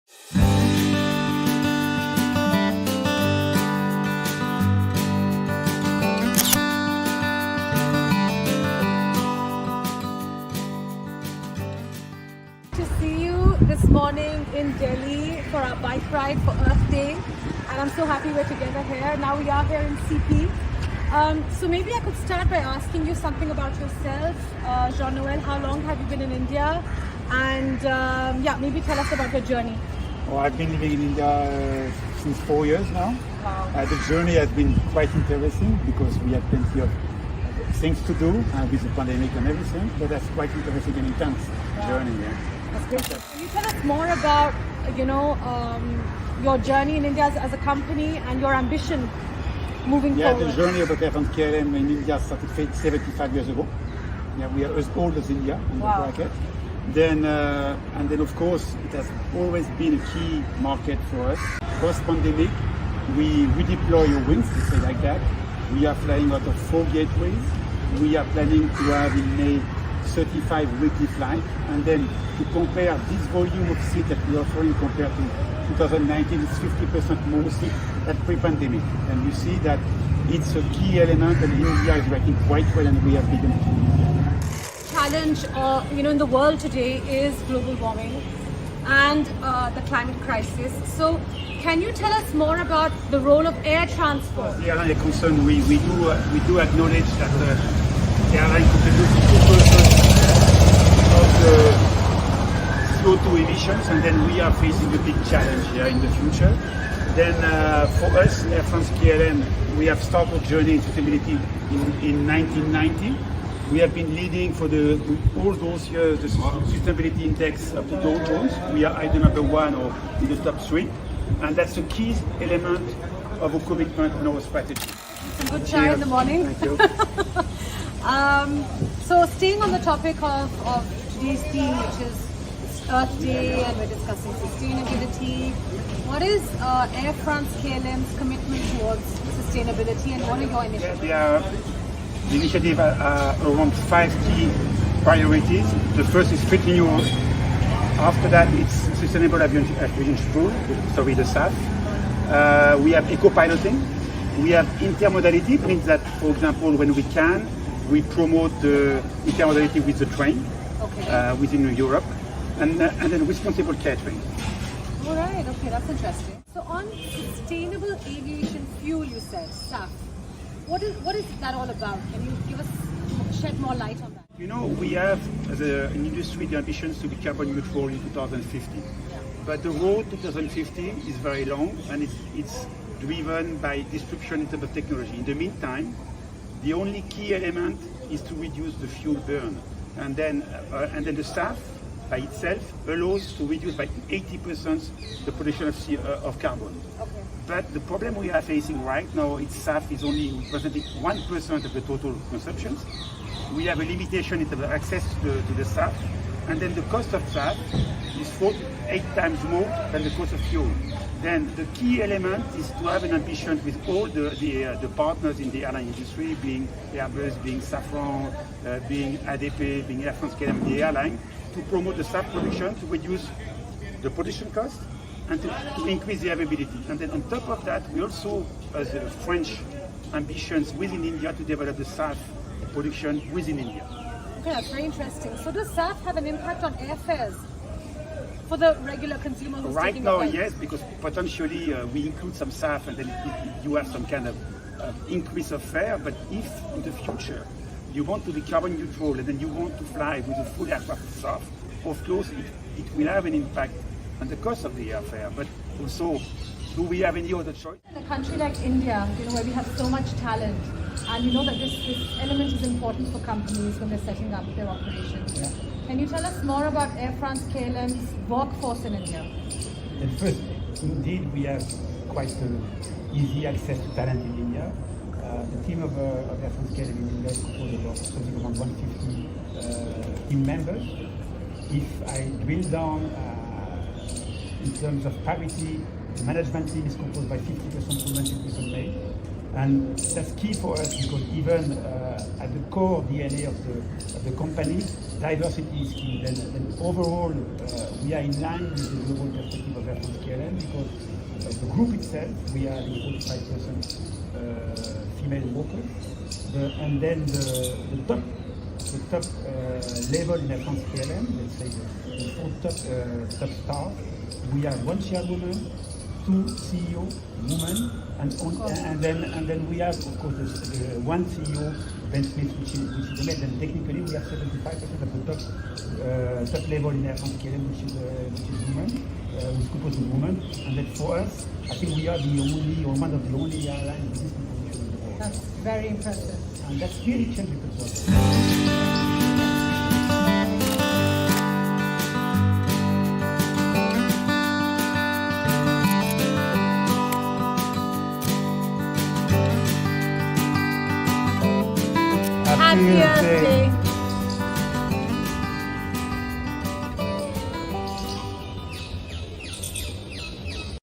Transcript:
To see you this morning in Delhi for our bike ride for Earth Day, and I'm so happy we're together here. Now we are here in CP. So maybe I could start by asking you something about yourself, Jean-Noël. How long have you been in India? And maybe tell us about your journey. Well, I've been living in India since 4 years now. Wow. The journey has been quite interesting because we had plenty of things to do with the pandemic and everything, but that's quite interesting and intense journey. Yeah. That's great. Can you tell us more about, your journey in India as a company and your ambition moving forward? The journey of Airfrance KLM in India started 75 years ago. Yeah, we are as old as India in the bracket. Then of course, it has always been a key market for us. Post-pandemic, we redeploy our wings, to say like that. We are flying out of 4 gateways. We are planning to have in May 35 weekly flights, and then to compare this volume of seats that we are offering compared to 2019, it's 50% more seats than pre-pandemic. And you see that it's a key element, and India is working quite well, and we have begun to. Challenge, in the world today is global warming and the climate crisis. So, can you tell us more about the role of air transport? The airline is concerned. We do acknowledge that the airline contributes 2% of the CO2 emissions, and then we are facing a big challenge here in the future. Then for us, Airfrance KLM, we have started journey in sustainability in 1990. We have been leading for all those years the sustainability index of the Dow Jones. We are either number 1 or in the top 3, and that's a key element of our commitment and our strategy. Some good chai in the morning. Thank you. So staying on the topic of today's theme, which is Earth Day, and we're discussing sustainability. What is Air France KLM's commitment towards sustainability, and what are your initiatives? The initiative are around 5 key priorities. The first is fleet renewal. After that, it's sustainable aviation fuel, the SAF. We have eco-piloting. We have intermodality, means that, for example, when we can, we promote the intermodality with the train within Europe, and then responsible catering. All right, okay, that's interesting. So on sustainable aviation fuel, you said, SAF. What is that all about? Can you shed more light on that? We have, as an industry, the ambitions to be carbon neutral in 2050. But the road to 2050 is very long, and it's driven by disruption in terms of technology. In the meantime, the only key element is to reduce the fuel burn, and then the SAF by itself allows to reduce by 80% the production of carbon. Okay. But the problem we are facing right now is SAF is only representing 1% of the total consumptions. We have a limitation in terms of access to the SAF, and then the cost of SAF is 4 to 8 times more than the cost of fuel. Then the key element is to have an ambition with all the partners in the airline industry, being Airbus, being Safran, being ADP, being Air France KLM, the airline, to promote the SAF production, to reduce the production cost, and to increase the availability. And then on top of that, we also, as French ambitions within India, to develop the SAF production within India. Okay, that's very interesting. So does SAF have an impact on airfares for the regular consumer who's Right taking now, the flight? yes, because potentially we include some SAF, and then you have some kind of increase of fare. But if in the future you want to be carbon neutral and then you want to fly with a full aircraft SAF, of course it will have an impact on the cost of the airfare. But also, do we have any other choice? In a country like India, where we have so much talent, and you know that this element is important for companies when they're setting up their operations. Yeah. Can you tell us more about Air France KLM's workforce in India? And first, indeed, we have quite easy access to talent in India. The team of Air France KLM in India is composed of something around 150 team members. If I drill down in terms of parity, the management team is composed by 50% women, 50% male. And that's key for us because even at the core DNA of the company, diversity is key. Then overall, we are in line with the global perspective of Air France because the group itself, we are the 45% female workers. And then the top level in Air France KLM, let's say the four top staff, we have one chairwoman, two CEO women, and then we have of course the one CEO, Ben Smith, which is the male. And technically we have 75% of the top level in Air France KLM, which is women, which is composed of women. And then for us, I think we are the only, or one of the only airlines with this composition in the world. That's very impressive. And that's really changed the world. Happy Earth Day.